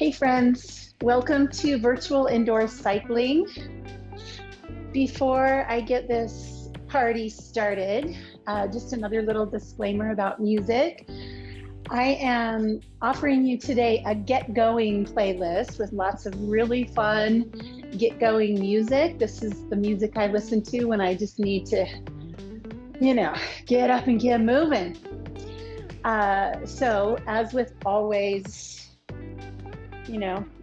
Hey friends, welcome to virtual indoor cycling. Before I get this party started, just another little disclaimer about music. I am offering you today a get going playlist with lots of really fun get going music. This is the music I listen to when I just need to, get up and get moving. So as with always,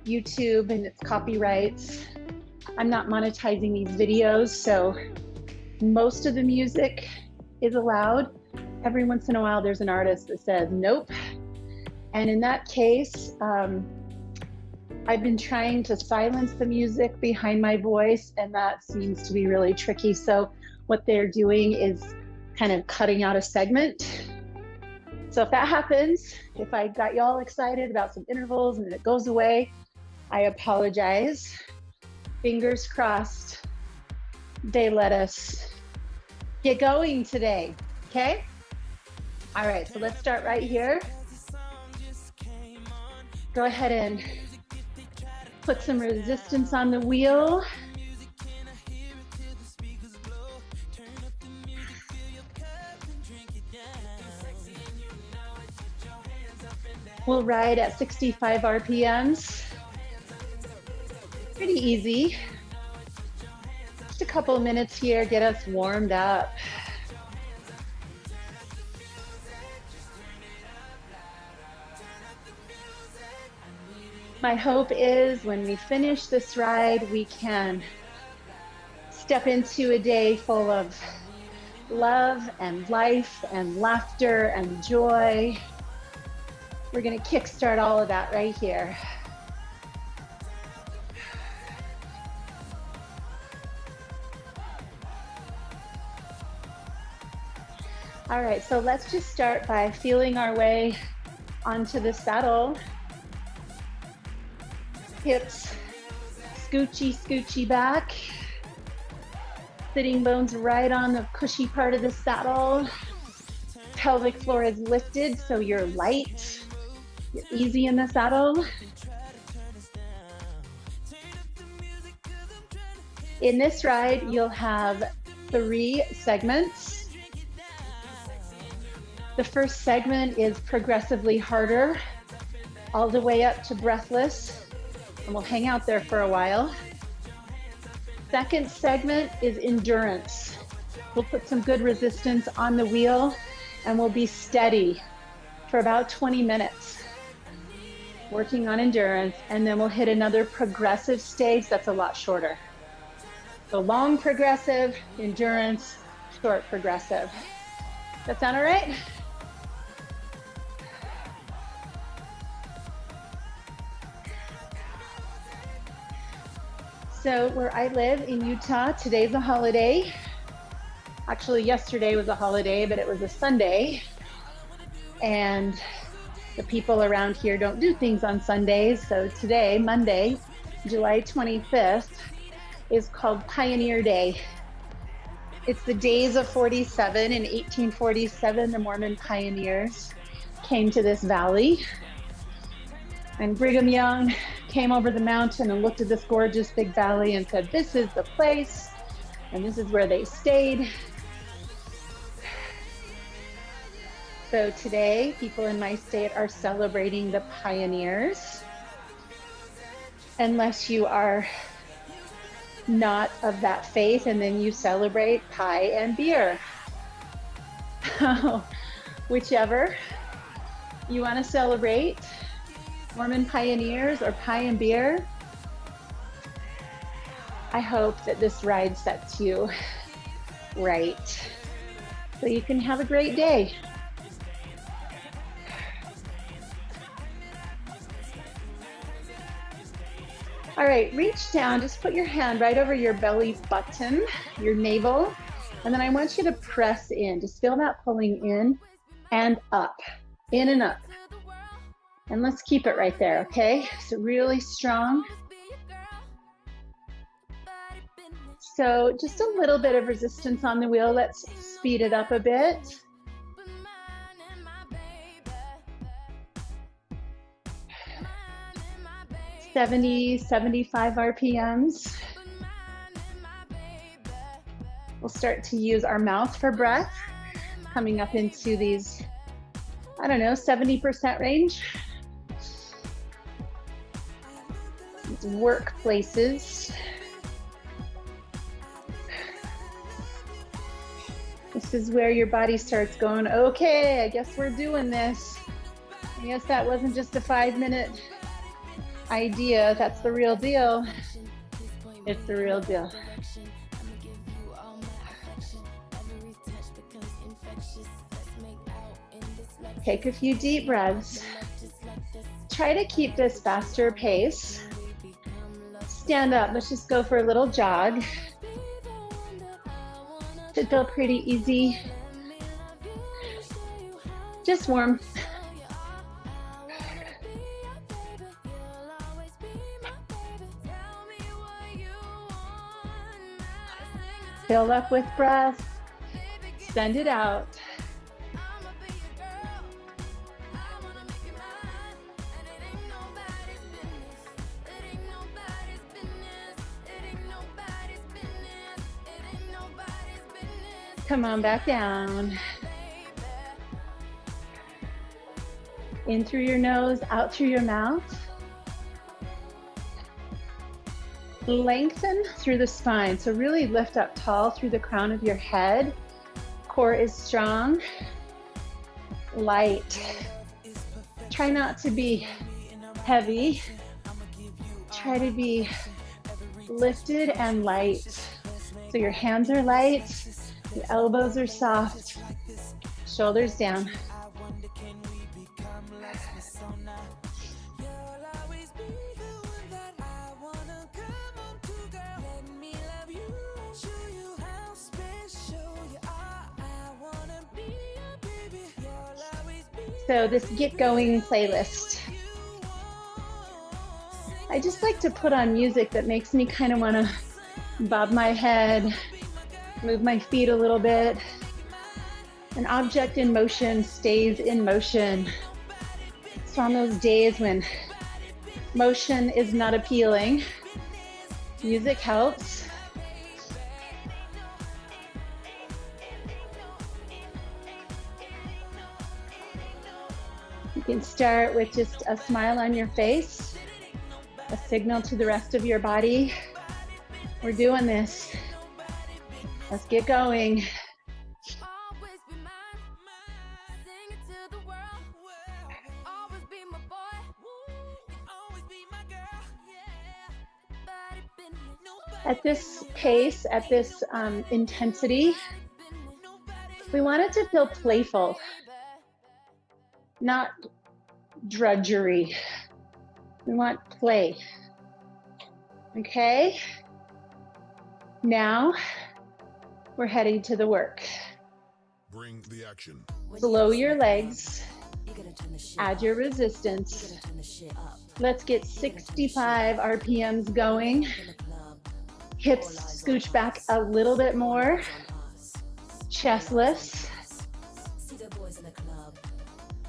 YouTube and its copyrights, I'm not monetizing these videos, so most of the music is allowed. Every once in a while, there's an artist that says nope. And in that case, I've been trying to silence the music behind my voice, and that seems to be really tricky. So what they're doing is kind of cutting out a segment. So if that happens, if I got y'all excited about some intervals and it goes away, I apologize. Fingers crossed they let us get going today, okay? All right, so let's start right here. Go ahead and put some resistance on the wheel. We'll ride at 65 RPMs. Pretty easy. Just a couple of minutes here, get us warmed up. My hope is when we finish this ride, we can step into a day full of love and life and laughter and joy. We're gonna kickstart all of that right here. All right, so let's just start by feeling our way onto the saddle. Hips scoochy back. Sitting bones right on the cushy part of the saddle. Pelvic floor is lifted, so you're light. You're easy in the saddle. In this ride, you'll have 3 segments. The first segment is progressively harder, all the way up to breathless, and we'll hang out there for a while. Second segment is endurance. We'll put some good resistance on the wheel, and we'll be steady for about 20 minutes. Working on endurance, and then we'll hit another progressive stage that's a lot shorter. So long progressive, endurance, short progressive. That sound all right? So where I live in Utah, today's a holiday. Actually, yesterday was a holiday, but it was a Sunday. And the people around here don't do things on Sundays. So today, Monday, July 25th, is called Pioneer Day. It's the days of 47. In 1847, the Mormon pioneers came to this valley. And Brigham Young came over the mountain and looked at this gorgeous big valley and said, this is the place. And this is where they stayed. So today, people in my state are celebrating the pioneers. Unless you are not of that faith, and then you celebrate pie and beer. Whichever you want to celebrate, Mormon pioneers or pie and beer. I hope that this ride sets you right, so you can have a great day. All right, reach down, just put your hand right over your belly button, your navel, and then I want you to press in. Just feel that pulling in and up, in and up. And let's keep it right there, okay? So really strong. So just a little bit of resistance on the wheel. Let's speed it up a bit. 70, 75 RPMs. We'll start to use our mouth for breath, coming up into these, I don't know, 70% range. Workplaces. This is where your body starts going, okay, I guess we're doing this. I guess that wasn't just a 5-minute idea. That's the real deal. It's the real deal. Take a few deep breaths. Try to keep this faster pace. Stand up. Let's just go for a little jog. Should feel pretty easy. Just warm. Fill up with breath. Send it out. Come on back down. In through your nose, out through your mouth. Lengthen through the spine. So really lift up tall through the crown of your head. Core is strong. Light. Try not to be heavy. Try to be lifted and light. So your hands are light. Your elbows are soft, shoulders down. So this Get Going playlist, I just like to put on music that makes me kind of want to bob my head, move my feet a little bit. An object in motion stays in motion. So on those days when motion is not appealing, music helps. You can start with just a smile on your face, a signal to the rest of your body. We're doing this. Let's get going. At this pace, at this intensity, we want it to feel playful, not drudgery. We want play. Okay? Now, we're heading to the work. Bring the action. Slow your legs. Add your resistance. Let's get 65 RPMs going. Hips scooch back a little bit more. Chest lifts.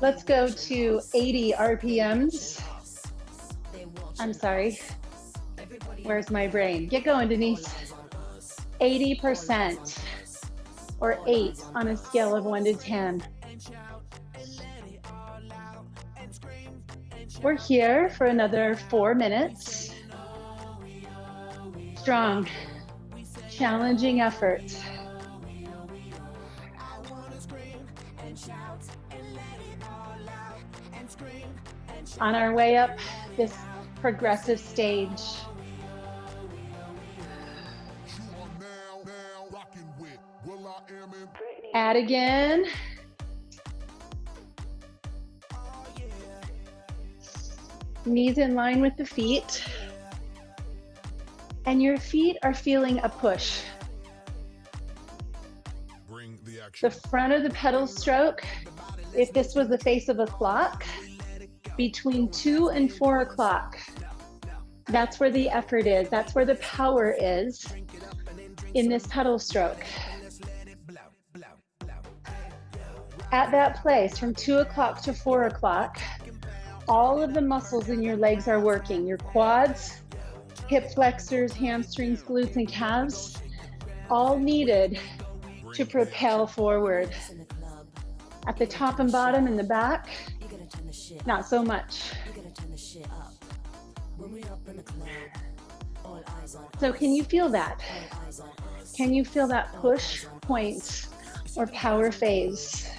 Let's go to 80 RPMs. I'm sorry. Where's my brain? Get going, Denise. 80% or 8 on a scale of 1 to 10. We're here for another 4 minutes. Strong, challenging effort. On our way up this progressive stage. Add again. Knees in line with the feet. And your feet are feeling a push. Bring the action. The front of the pedal stroke, if this was the face of a clock, between 2 and 4 o'clock. That's where the effort is. That's where the power is in this pedal stroke. At that place from 2 o'clock to 4 o'clock, All of the muscles in your legs are working. Your quads, hip flexors, hamstrings, glutes, and calves, all needed to propel forward. At the top and bottom and the back, not so much. So can you feel that? Can you feel that push point or power phase?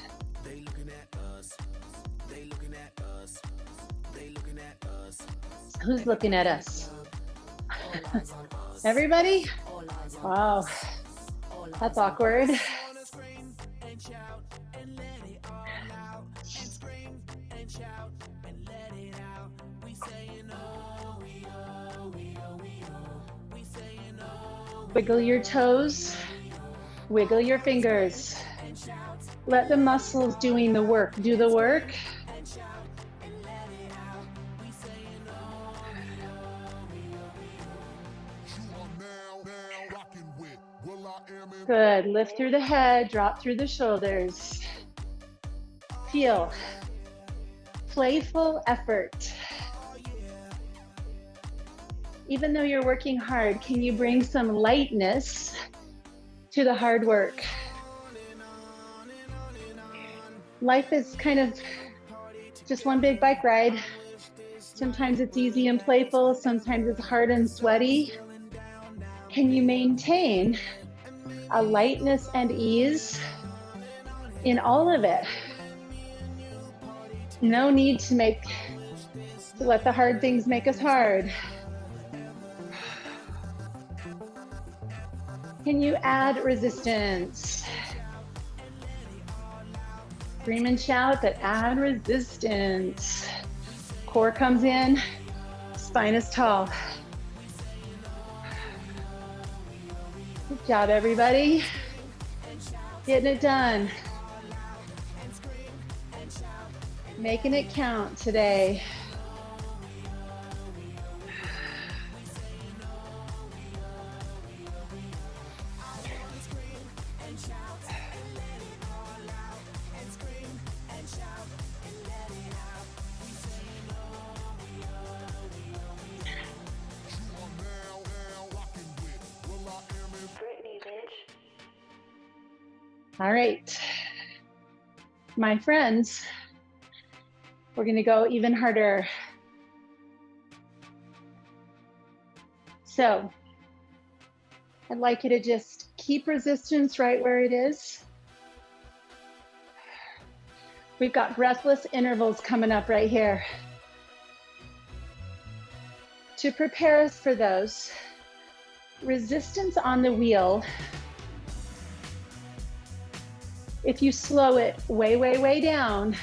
Who's looking at us? Everybody? Wow, that's awkward. Wiggle your toes, wiggle your fingers. Let the muscles doing the work do the work. Good, lift through the head, drop through the shoulders. Feel playful effort. Even though you're working hard, can you bring some lightness to the hard work? Life is kind of just one big bike ride. Sometimes it's easy and playful, sometimes it's hard and sweaty. Can you maintain a lightness and ease in all of it? No need to let the hard things make us hard. Can you add resistance? Scream and shout, but add resistance. Core comes in, spine is tall. Good job, everybody. Getting it done. Making it count today. All right, my friends, we're gonna go even harder. So I'd like you to just keep resistance right where it is. We've got breathless intervals coming up right here. To prepare us for those, resistance on the wheel, if you slow it way, way, way down,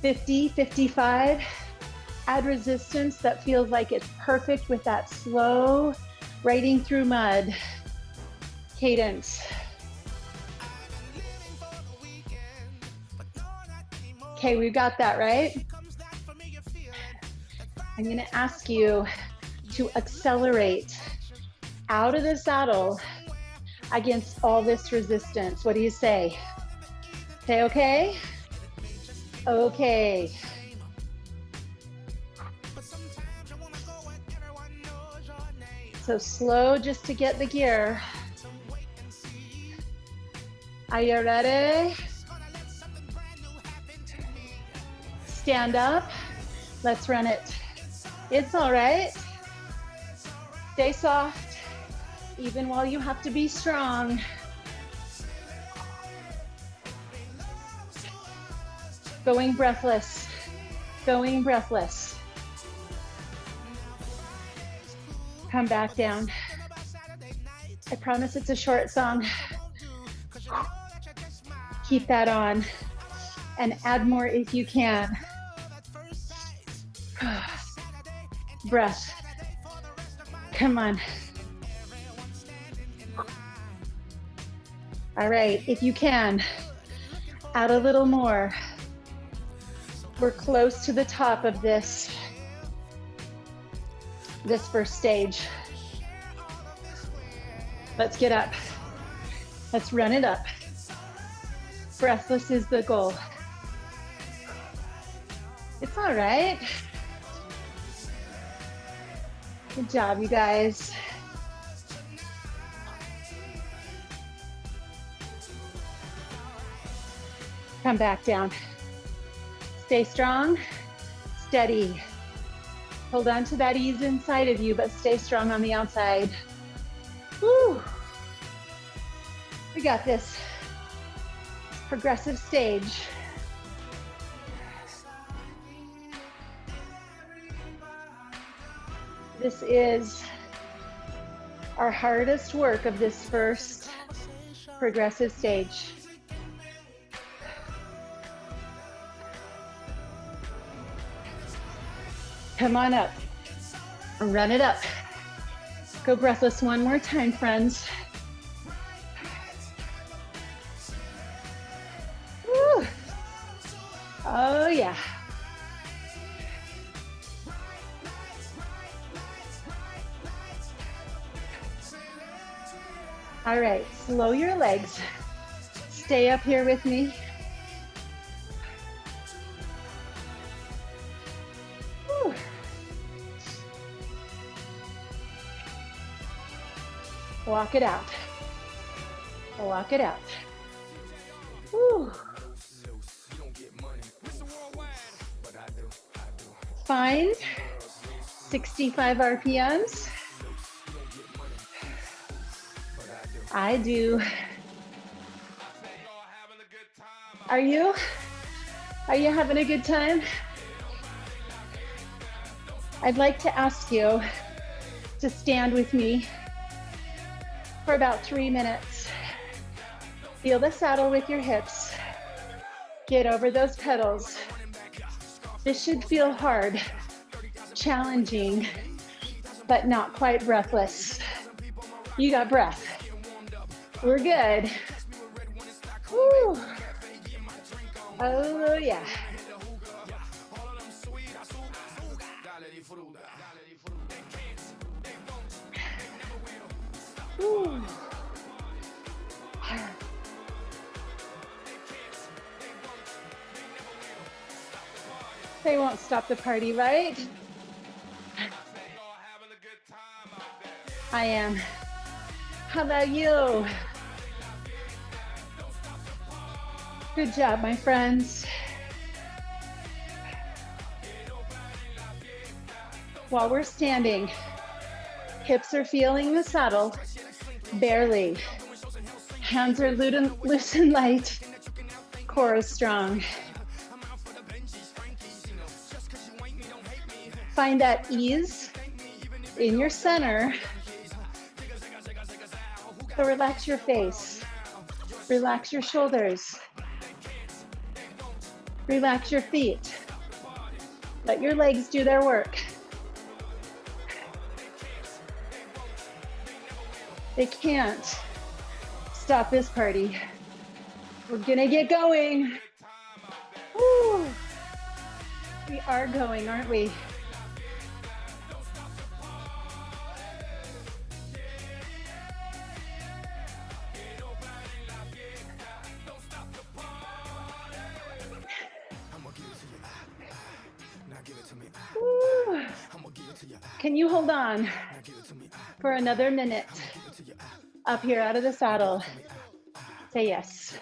50, 55, add resistance that feels like it's perfect with that slow, riding through mud cadence. Okay, we've got that, right? I'm gonna ask you to accelerate out of the saddle against all this resistance. What do you say? Say okay? Okay. So slow just to get the gear. Are you ready? Stand up. Let's run it. It's all right. Stay soft. Even while you have to be strong. Going breathless, going breathless. Come back down. I promise it's a short song. Keep that on and add more if you can. Breath. Come on. All right, if you can, add a little more. We're close to the top of this first stage. Let's get up. Let's run it up. Breathless is the goal. It's all right. Good job, you guys. Come back down. Stay strong, steady. Hold on to that ease inside of you, but stay strong on the outside. Woo. We got this. Progressive stage. This is our hardest work of this first progressive stage. Come on up. Run it up. Go breathless one more time, friends. Woo. Oh, yeah. All right, slow your legs. Stay up here with me. Woo. Walk it out. Walk it out. Woo. Find 65 RPMs. I do. Are you? Are you having a good time? I'd like to ask you to stand with me for about 3 minutes. Feel the saddle with your hips. Get over those pedals. This should feel hard, challenging, but not quite breathless. You got breath. We're good. Woo. Oh, yeah. Woo. They won't stop the party, right? I am. How about you? Good job, my friends. While we're standing, hips are feeling the saddle, barely. Hands are loose and light, core is strong. Find that ease in your center. So relax your face, relax your shoulders, relax your feet. Let your legs do their work. They can't stop this party. We're gonna get going. Woo. We are going, aren't we? Woo. Can you hold on for another minute? Up here out of the saddle. Say yes.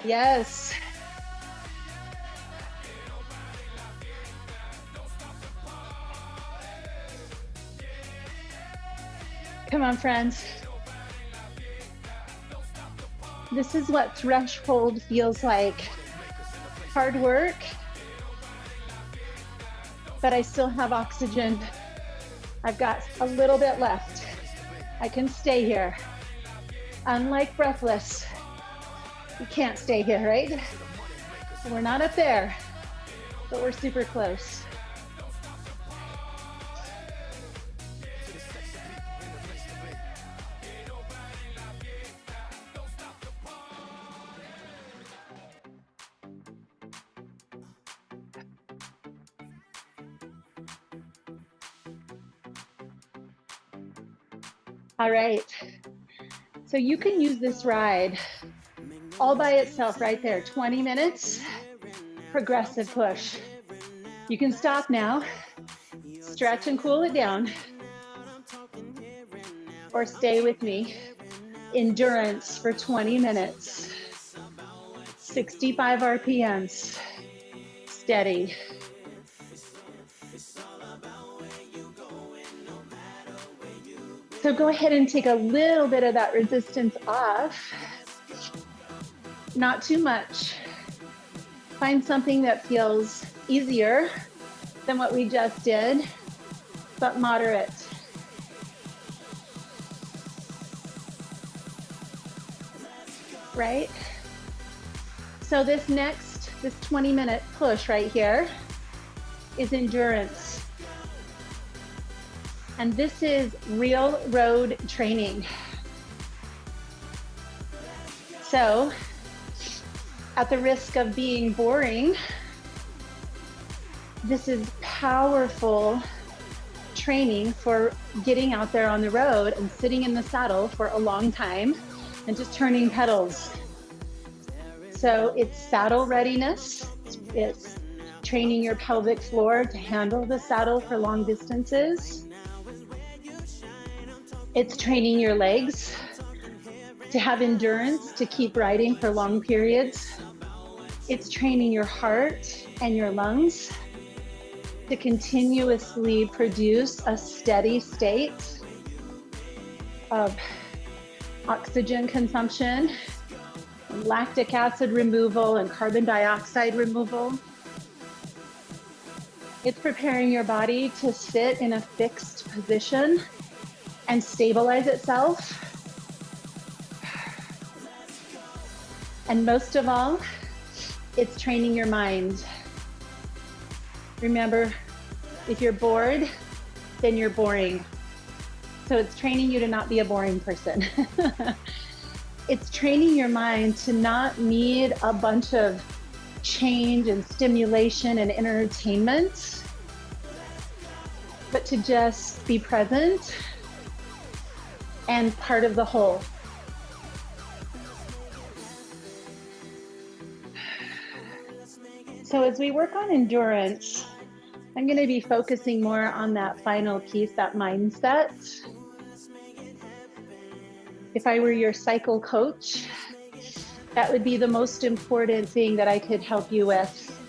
Yes. Come on, friends. This is what threshold feels like. Hard work, but I still have oxygen. I've got a little bit left. I can stay here. Unlike breathless, you can't stay here, right? We're not up there, but we're super close. All right, So you can use this ride all by itself right there, 20 minutes, progressive push. You can stop now, stretch and cool it down, or stay with me. Endurance for 20 minutes, 65 RPMs, steady. So go ahead and take a little bit of that resistance off, not too much. Find something that feels easier than what we just did, but moderate. Right? So this 20-minute push right here is endurance. And this is real road training. So at the risk of being boring, this is powerful training for getting out there on the road and sitting in the saddle for a long time and just turning pedals. So it's saddle readiness. It's training your pelvic floor to handle the saddle for long distances. It's training your legs to have endurance to keep riding for long periods. It's training your heart and your lungs to continuously produce a steady state of oxygen consumption, lactic acid removal, and carbon dioxide removal. It's preparing your body to sit in a fixed position and stabilize itself. And most of all, it's training your mind. Remember, if you're bored, then you're boring. So it's training you to not be a boring person. It's training your mind to not need a bunch of change and stimulation and entertainment, but to just be present and part of the whole. So as we work on endurance, I'm going to be focusing more on that final piece, that mindset. If I were your cycle coach, that would be the most important thing that I could help you with,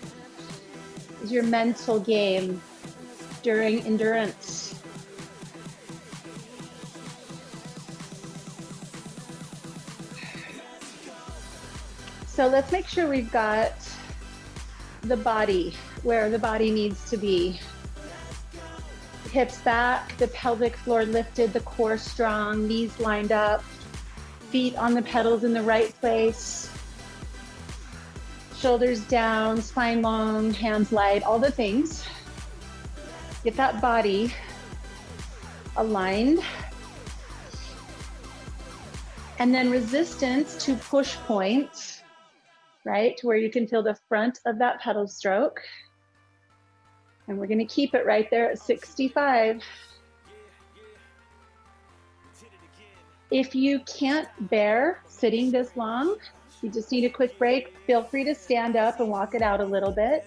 is your mental game during endurance. So let's make sure we've got the body where the body needs to be. Hips back, the pelvic floor lifted, the core strong, knees lined up, feet on the pedals in the right place, shoulders down, spine long, hands light, all the things. Get that body aligned. And then resistance to push point, right? To where you can feel the front of that pedal stroke. And we're going to keep it right there at 65. If you can't bear sitting this long, you just need a quick break, feel free to stand up and walk it out a little bit.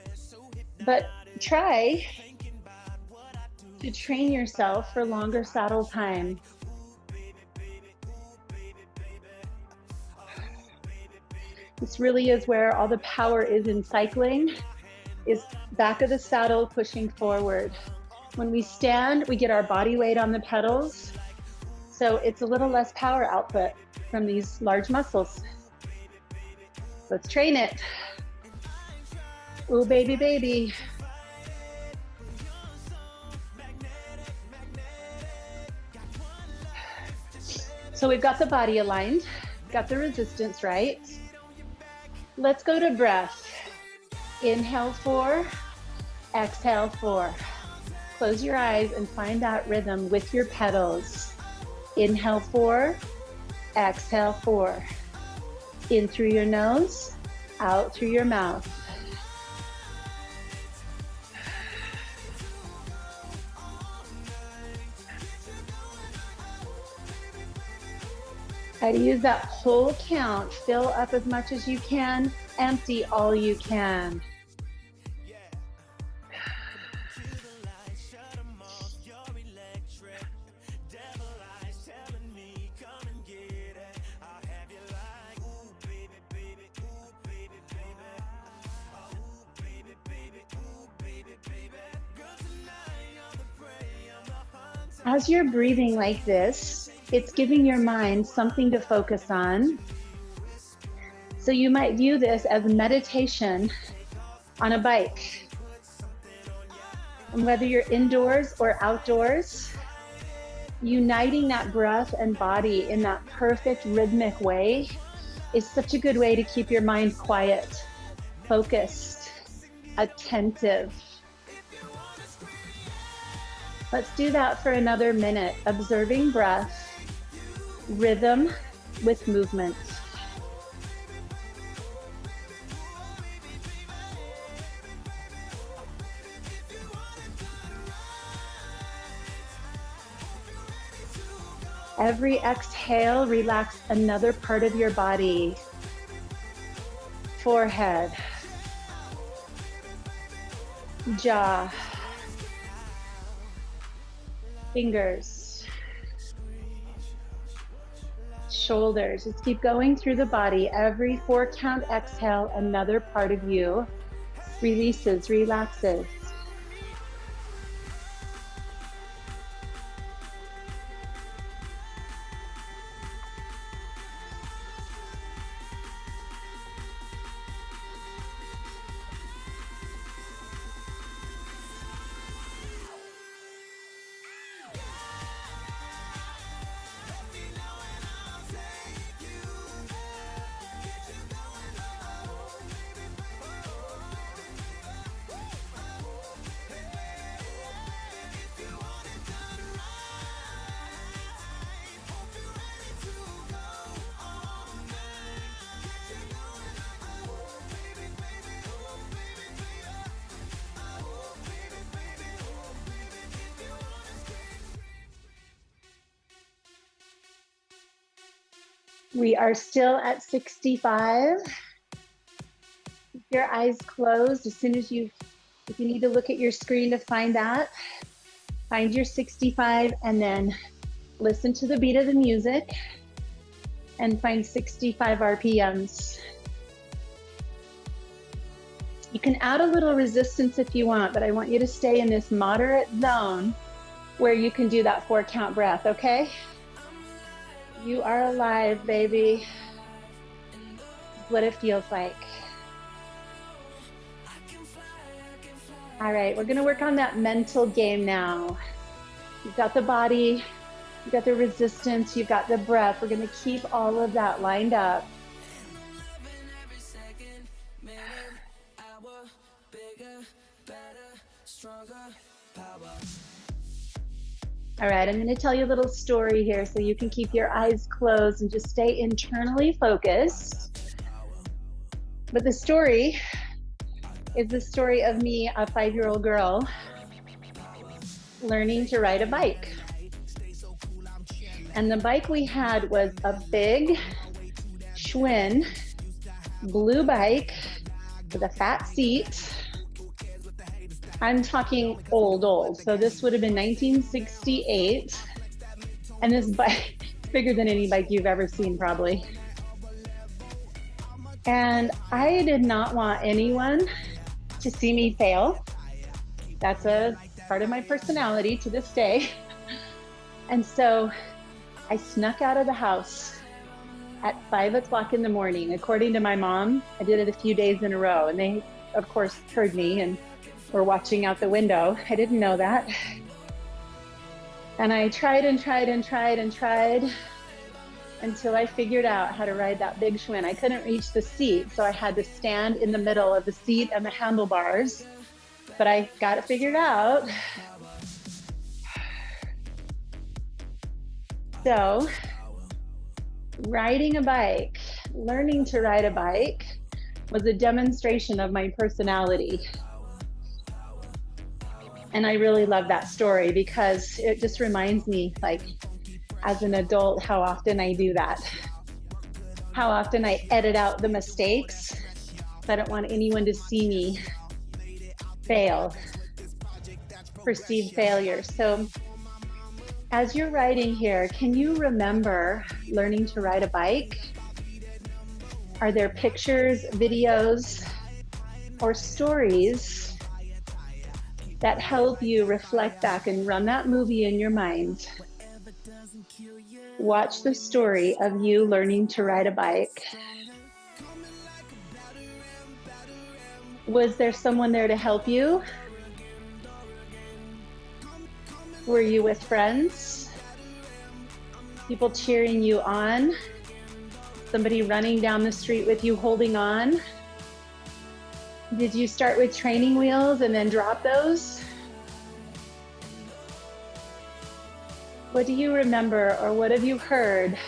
But try to train yourself for longer saddle time. This really is where all the power is in cycling, is back of the saddle pushing forward. When we stand, we get our body weight on the pedals, so it's a little less power output from these large muscles. Let's train it. Ooh, baby, baby. So we've got the body aligned, got the resistance right. Let's go to breath. Inhale 4, exhale 4. Close your eyes and find that rhythm with your pedals. Inhale 4, exhale 4. In through your nose, out through your mouth. Try to use that whole count. Fill up as much as you can, empty all you can. As you're breathing like this, it's giving your mind something to focus on. So you might view this as meditation on a bike. And whether you're indoors or outdoors, uniting that breath and body in that perfect rhythmic way is such a good way to keep your mind quiet, focused, attentive. Let's do that for another minute, observing breath, rhythm with movement. Every exhale, relax another part of your body. Forehead, jaw, fingers, shoulders. Just keep going through the body. Every 4-count exhale, another part of you releases, relaxes. We are still at 65. Keep your eyes closed. As soon as if you need to look at your screen to find that, find your 65 and then listen to the beat of the music and find 65 RPMs. You can add a little resistance if you want, but I want you to stay in this moderate zone where you can do that 4-count breath, okay? You are alive, baby. That's what it feels like. All right, we're gonna work on that mental game now. You've got the body, you've got the resistance, you've got the breath. We're gonna keep all of that lined up. All right, I'm going to tell you a little story here so you can keep your eyes closed and just stay internally focused. But the story is the story of me, a 5-year-old girl, learning to ride a bike. And the bike we had was a big Schwinn blue bike with a fat seat. I'm talking old. So this would have been 1968. And this bike is bigger than any bike you've ever seen, probably. And I did not want anyone to see me fail. That's a part of my personality to this day. And so I snuck out of the house at 5 o'clock in the morning. According to my mom, I did it a few days in a row. And they, of course, heard me and were watching out the window. I didn't know that. And I tried until I figured out how to ride that big Schwinn. I couldn't reach the seat, so I had to stand in the middle of the seat and the handlebars. But I got it figured out. So, riding a bike, learning to ride a bike was a demonstration of my personality. And I really love that story because it just reminds me, like, as an adult, how often I do that. how often I edit out the mistakes. I don't want anyone to see me fail, perceived failure. So as you're riding here, can you remember learning to ride a bike? Are there pictures, videos, or stories that help you reflect back and run that movie in your mind? Watch the story of you learning to ride a bike. Was there someone there to help you? Were you with friends? People cheering you on? Somebody running down the street with you holding on? Did you start with training wheels and then drop those? What do you remember, or what have you heard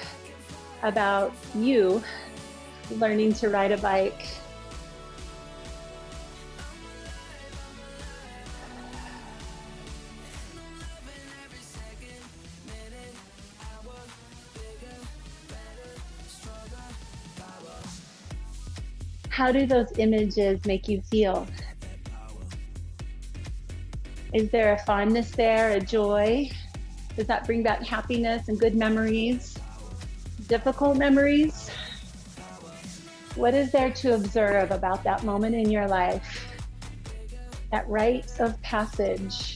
about you learning to ride a bike? How do those images make you feel? Is there a fondness there, a joy? Does that bring back happiness and good memories? Difficult memories? What is there to observe about that moment in your life? That rite of passage?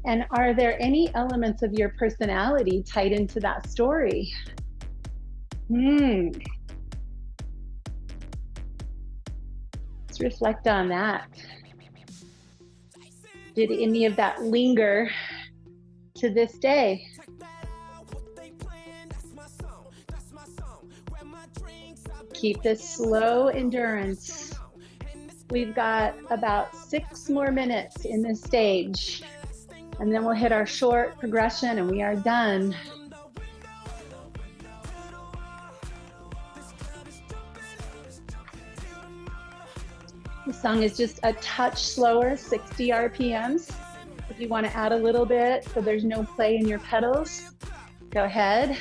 And are there any elements of your personality tied into that story? Let's reflect on that. Did any of that linger to this day? Keep this slow endurance. We've got about 6 more minutes in this stage, and then we'll hit our short progression and we are done. The song is just a touch slower, 60 RPMs. If you want to add a little bit so there's no play in your pedals, go ahead.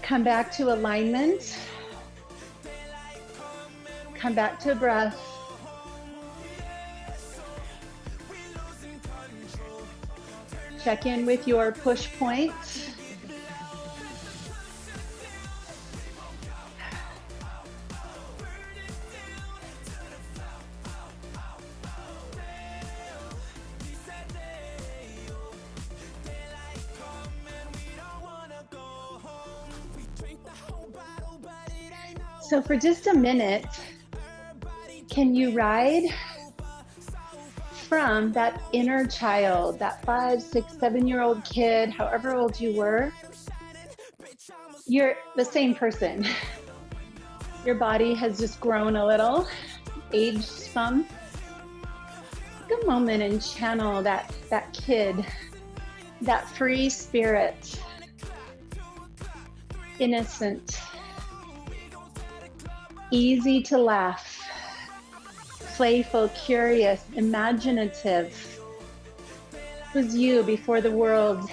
Come back to alignment. Come back to breath. Check in with your push point. So for just a minute, can you ride from that inner child, that 5, 6, 7-year-old kid, however old you were? You're the same person. Your body has just grown a little, aged some. Take a moment and channel that kid, that free spirit, innocent, easy to laugh, playful, curious, imaginative. It was you before the world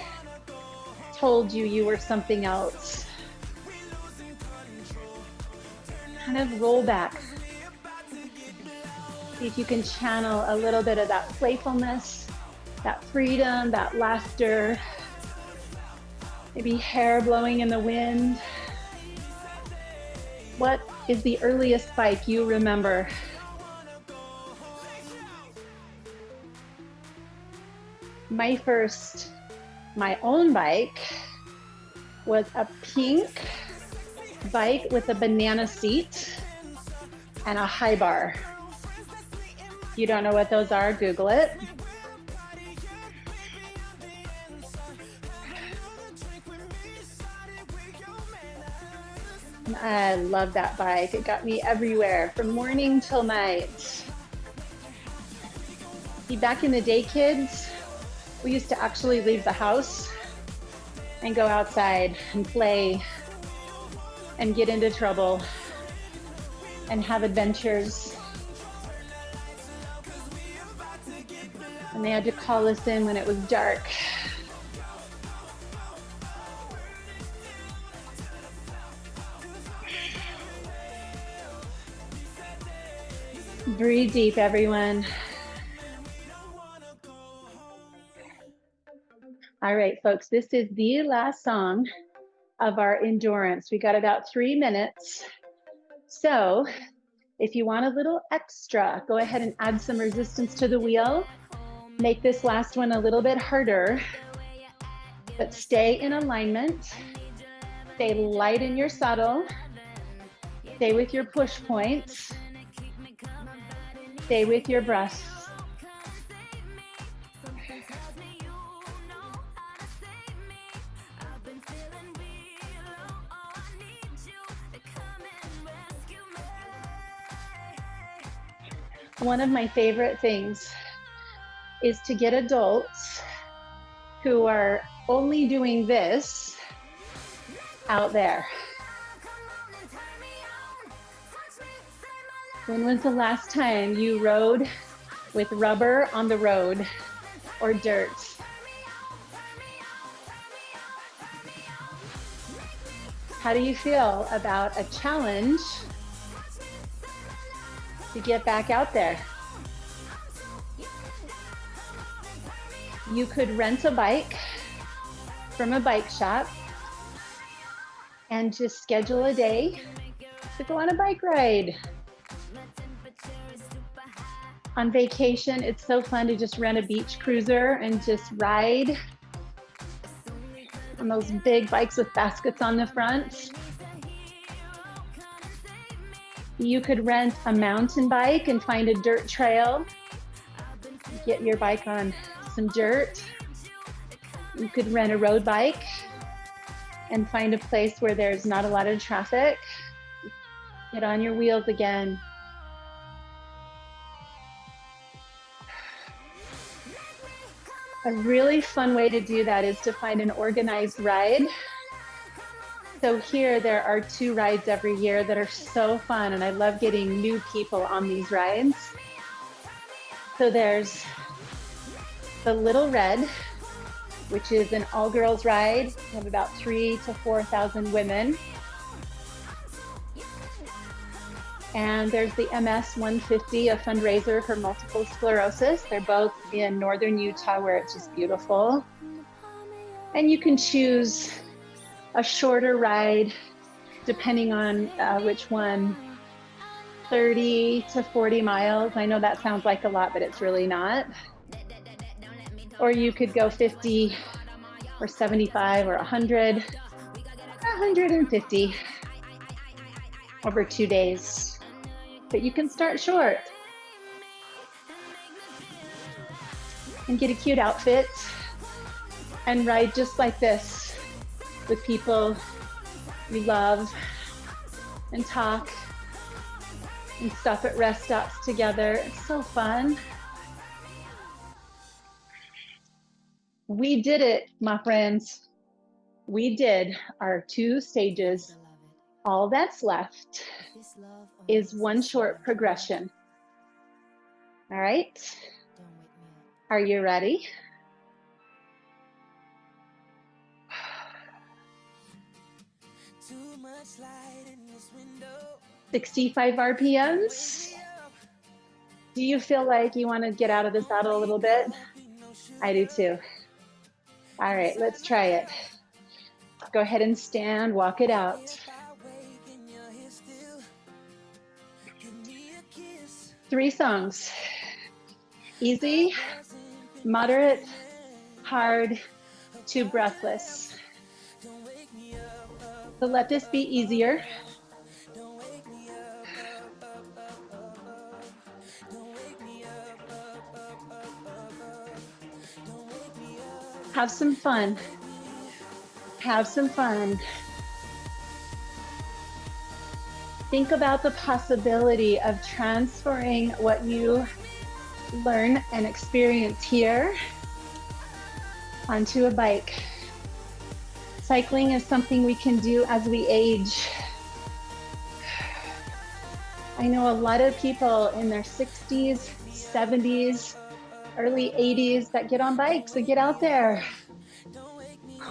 told you you were something else. Kind of roll back. See if you can channel a little bit of that playfulness, that freedom, that laughter, maybe hair blowing in the wind. What is the earliest bike you remember? My own bike was a pink bike with a banana seat and a high bar. If you don't know what those are, Google it. I love that bike. It got me everywhere from morning till night. See, back in the day, kids, we used to actually leave the house and go outside and play and get into trouble and have adventures. And they had to call us in when it was dark. Breathe deep, everyone. All right, folks, this is the last song of our endurance. We got about 3 minutes. So if you want a little extra, go ahead and add some resistance to the wheel. Make this last one a little bit harder, but stay in alignment. Stay light in your saddle. Stay with your push points. Stay with your breath. One of my favorite things is to get adults who are only doing this out there. When was the last time you rode with rubber on the road or dirt? How do you feel about a challenge to get back out there? You could rent a bike from a bike shop and just schedule a day to go on a bike ride. On vacation, it's so fun to just rent a beach cruiser and just ride on those big bikes with baskets on the front. You could rent a mountain bike and find a dirt trail. Get your bike on some dirt. You could rent a road bike and find a place where there's not a lot of traffic. Get on your wheels again. A really fun way to do that is to find an organized ride. So here there are 2 rides every year that are so fun, and I love getting new people on these rides. So there's the Little Red, which is an all-girls ride. We have about 3,000 to 4,000 women. And there's the MS 150, a fundraiser for multiple sclerosis. They're both in northern Utah, where it's just beautiful. And you can choose a shorter ride, depending on which one, 30 to 40 miles. I know that sounds like a lot, but it's really not. Or you could go 50 or 75 or 100, 150 over 2 days. But you can start short and get a cute outfit and ride just like this with people you love and talk and stop at rest stops together. It's so fun. We did it, my friends. We did our 2 stages. All that's left is one short progression. All right, are you ready? Too much light in this window. 65 RPMs. Do you feel like you want to get out of the saddle a little bit? I do too. All right, let's try it. Go ahead and stand, walk it out. 3 songs. Easy, moderate, hard, to breathless. So let this be easier. Have some fun. Have some fun. Think about the possibility of transferring what you learn and experience here onto a bike. Cycling is something we can do as we age. I know a lot of people in their 60s, 70s, early 80s that get on bikes and get out there.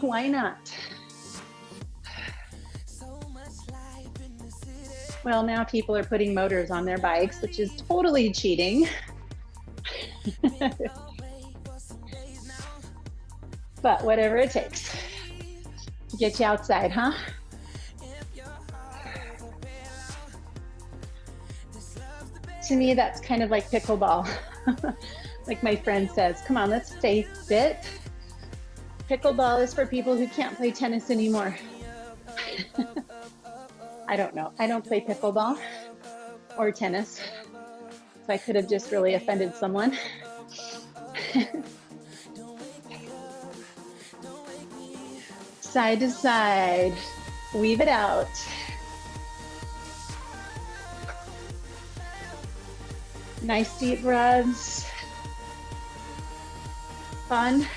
Why not? Well, now people are putting motors on their bikes, which is totally cheating. But whatever it takes to get you outside, huh? To me, that's kind of like pickleball. Like my friend says, come on, let's stay fit. Pickleball is for people who can't play tennis anymore. I don't know. I don't play pickleball or tennis. So I could have just really offended someone. Side to side, weave it out. Nice deep breaths. Fun,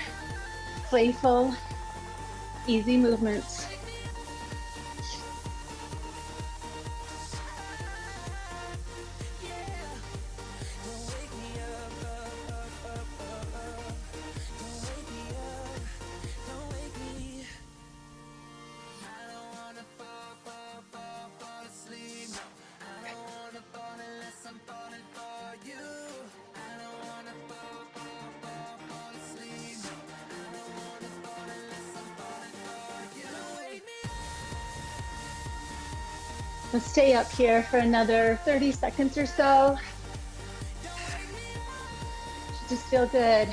playful, easy movements. Let's stay up here for another 30 seconds or so. Should just feel good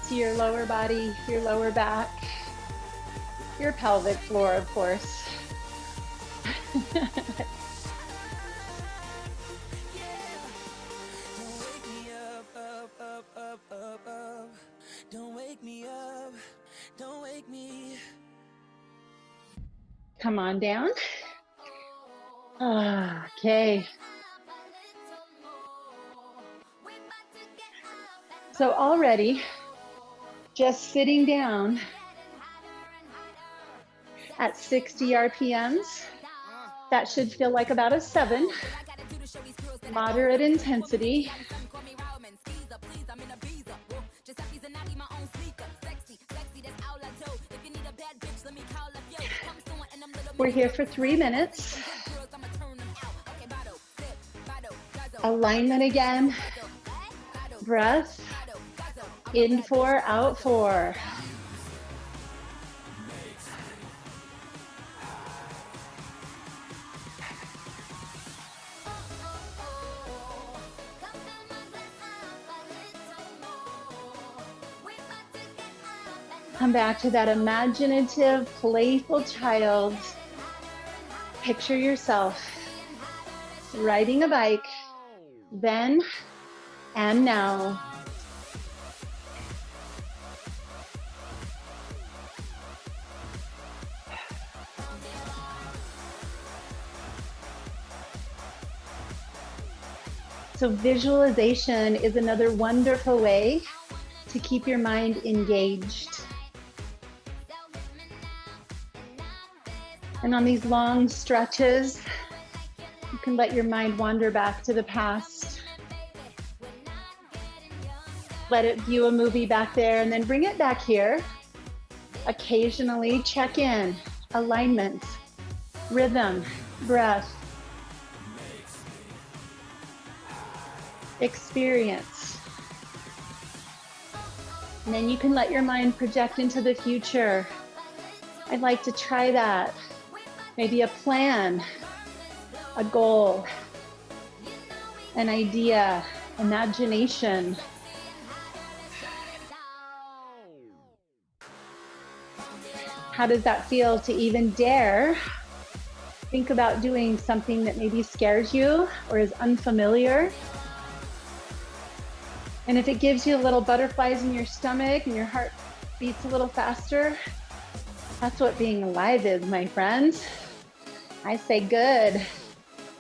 to your lower body, your lower back, your pelvic floor, of course. Don't wake me up, don't wake me. Come on down. Okay. So already, just sitting down at 60 RPMs, that should feel like about a 7. Moderate intensity. We're here for 3 minutes. Alignment again. Breath. In 4, out 4. Come back to that imaginative, playful child. Picture yourself riding a bike, then and now. So visualization is another wonderful way to keep your mind engaged. And on these long stretches, you can let your mind wander back to the past. Let it view a movie back there and then bring it back here. Occasionally check in, alignment, rhythm, breath, experience. And then you can let your mind project into the future. I'd like to try that. Maybe a plan, a goal, an idea, imagination. How does that feel to even dare think about doing something that maybe scares you or is unfamiliar? And if it gives you a little butterflies in your stomach and your heart beats a little faster, that's what being alive is, my friends. I say good.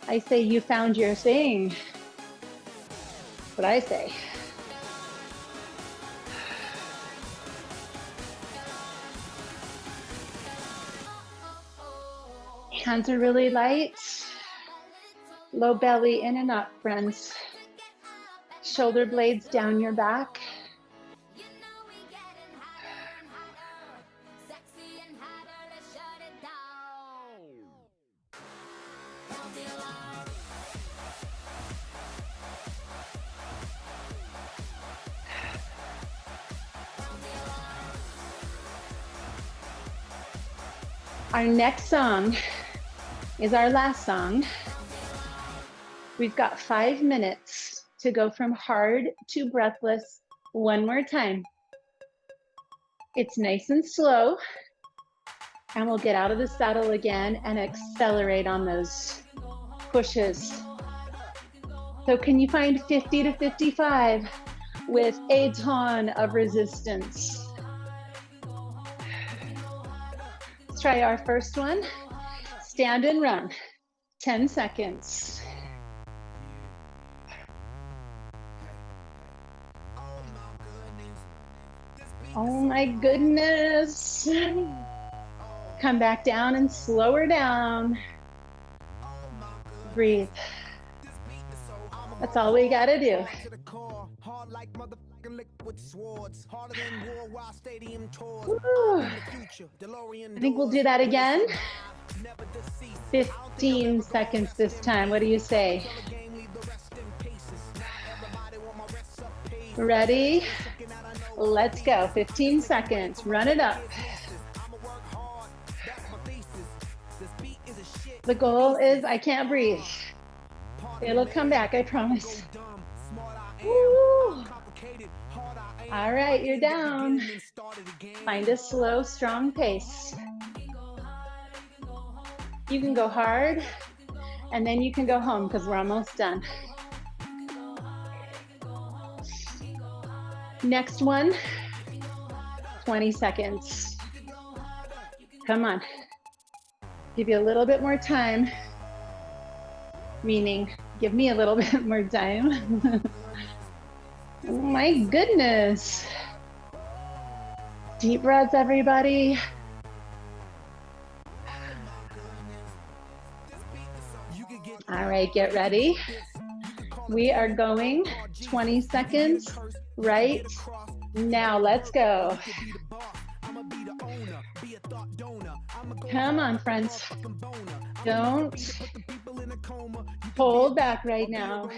I say you found your thing. That's what I say. Hands are really light. Low belly in and up, friends. Shoulder blades down your back. Our next song is our last song. We've got 5 minutes to go from hard to breathless one more time. It's nice and slow, and we'll get out of the saddle again and accelerate on those pushes. So can you find 50 to 55 with a ton of resistance? Let's try our first one. Stand and run, 10 seconds. Oh my goodness. Come back down and slow her down. Breathe. That's all we gotta do. Woo. I think we'll do that again. 15 seconds this time. What do you say? Ready? Let's go. 15 seconds. Run it up. The goal is I can't breathe. It'll come back, I promise. Woo. All right, you're down. Find a slow, strong pace. You can go hard, and then you can go home because we're almost done. Next one, 20 seconds. Come on. Give you a little bit more time, meaning give me a little bit more time. Oh my goodness. Deep breaths, everybody. All right, get ready. We are going 20 seconds right now. Let's go. Come on, friends. Don't hold back right now.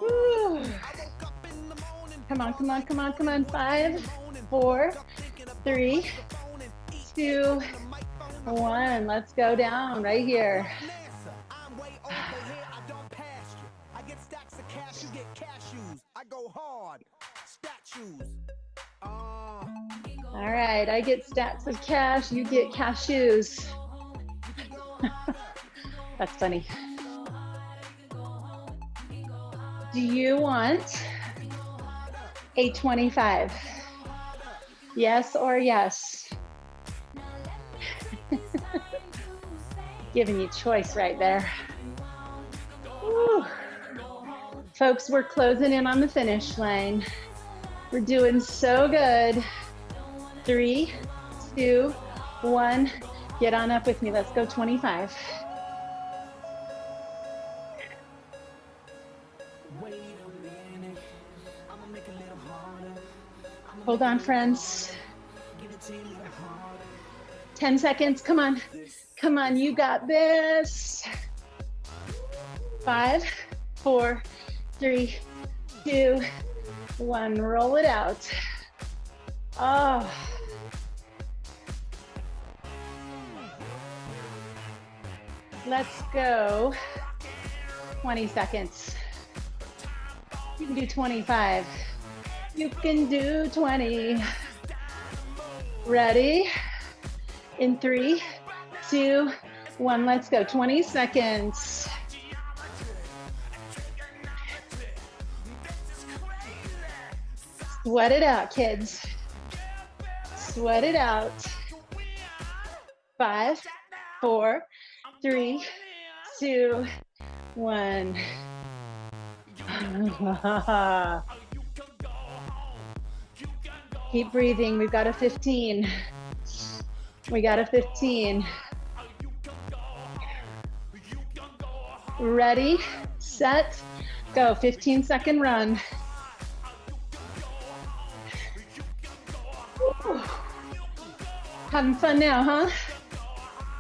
Woo. Come on, come on, come on, come on. 5, 4, 3, 2, 1. Let's go down right here. All right, I get stacks of cash, you get cashews. That's funny. Do you want a 25? Yes or yes? Giving you choice right there. Woo. Folks, we're closing in on the finish line. We're doing so good. 3, 2, 1. Get on up with me. Let's go 25. Hold on, friends. 10 seconds. Come on. Come on. You got this. 5, 4, 3, 2, 1. Roll it out. Oh. Let's go. 20 seconds. You can do 25. You can do 20. Ready? In 3, 2, 1. Let's go. 20 seconds. Sweat it out, kids. Sweat it out. 5, 4, 3, 2, 1. Keep breathing. We've got a 15. We got a 15. Ready, set, go. 15-second run. Whew. Having fun now, huh?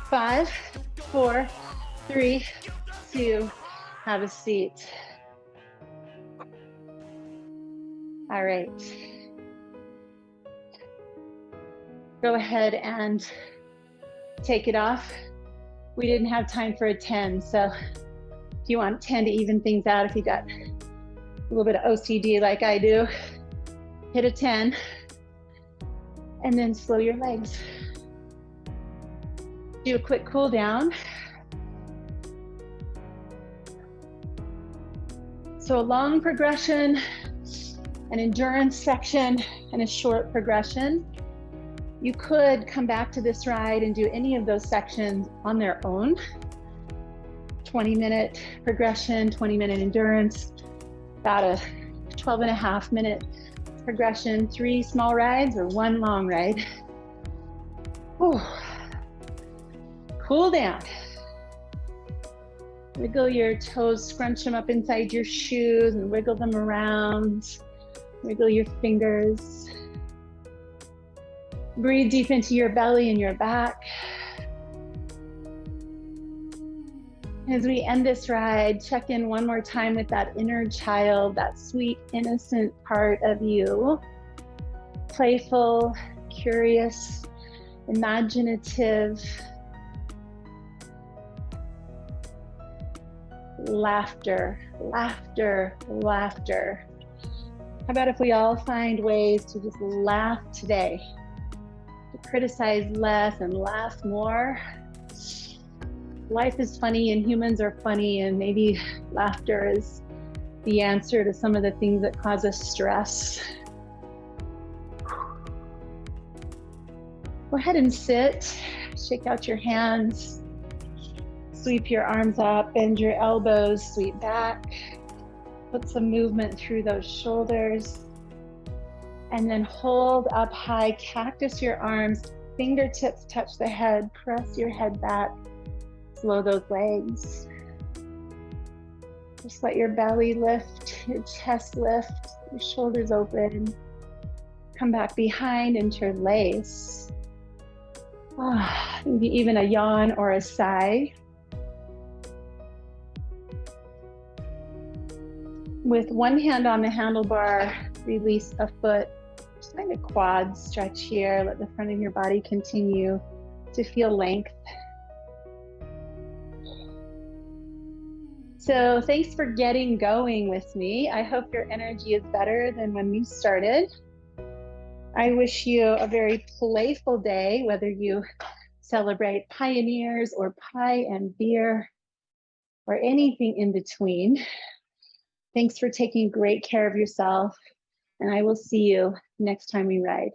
5, 4, 3, 2, have a seat. All right. Go ahead and take it off. We didn't have time for a 10, so if you want 10 to even things out, if you got a little bit of OCD like I do, hit a 10 and then slow your legs. Do a quick cool down. So a long progression, an endurance section, and a short progression. You could come back to this ride and do any of those sections on their own. 20-minute progression, 20-minute endurance, about a 12.5-minute progression, 3 small rides or 1 long ride. Whew. Cool down. Wiggle your toes, scrunch them up inside your shoes and wiggle them around. Wiggle your fingers. Breathe deep into your belly and your back. As we end this ride, check in one more time with that inner child, that sweet, innocent part of you. Playful, curious, imaginative. Laughter, laughter, laughter. How about if we all find ways to just laugh today? To criticize less and laugh more. Life is funny and humans are funny, and maybe laughter is the answer to some of the things that cause us stress. Go ahead and sit, shake out your hands, sweep your arms up, bend your elbows, sweep back, put some movement through those shoulders, and then hold up high, cactus your arms, fingertips touch the head, press your head back, slow those legs. Just let your belly lift, your chest lift, your shoulders open. Come back behind, interlace. Maybe even a yawn or a sigh. With one hand on the handlebar, release a foot. Just find a quad stretch here. Let the front of your body continue to feel length. So thanks for getting going with me. I hope your energy is better than when we started. I wish you a very playful day, whether you celebrate pioneers or pie and beer or anything in between. Thanks for taking great care of yourself, and I will see you next time we ride.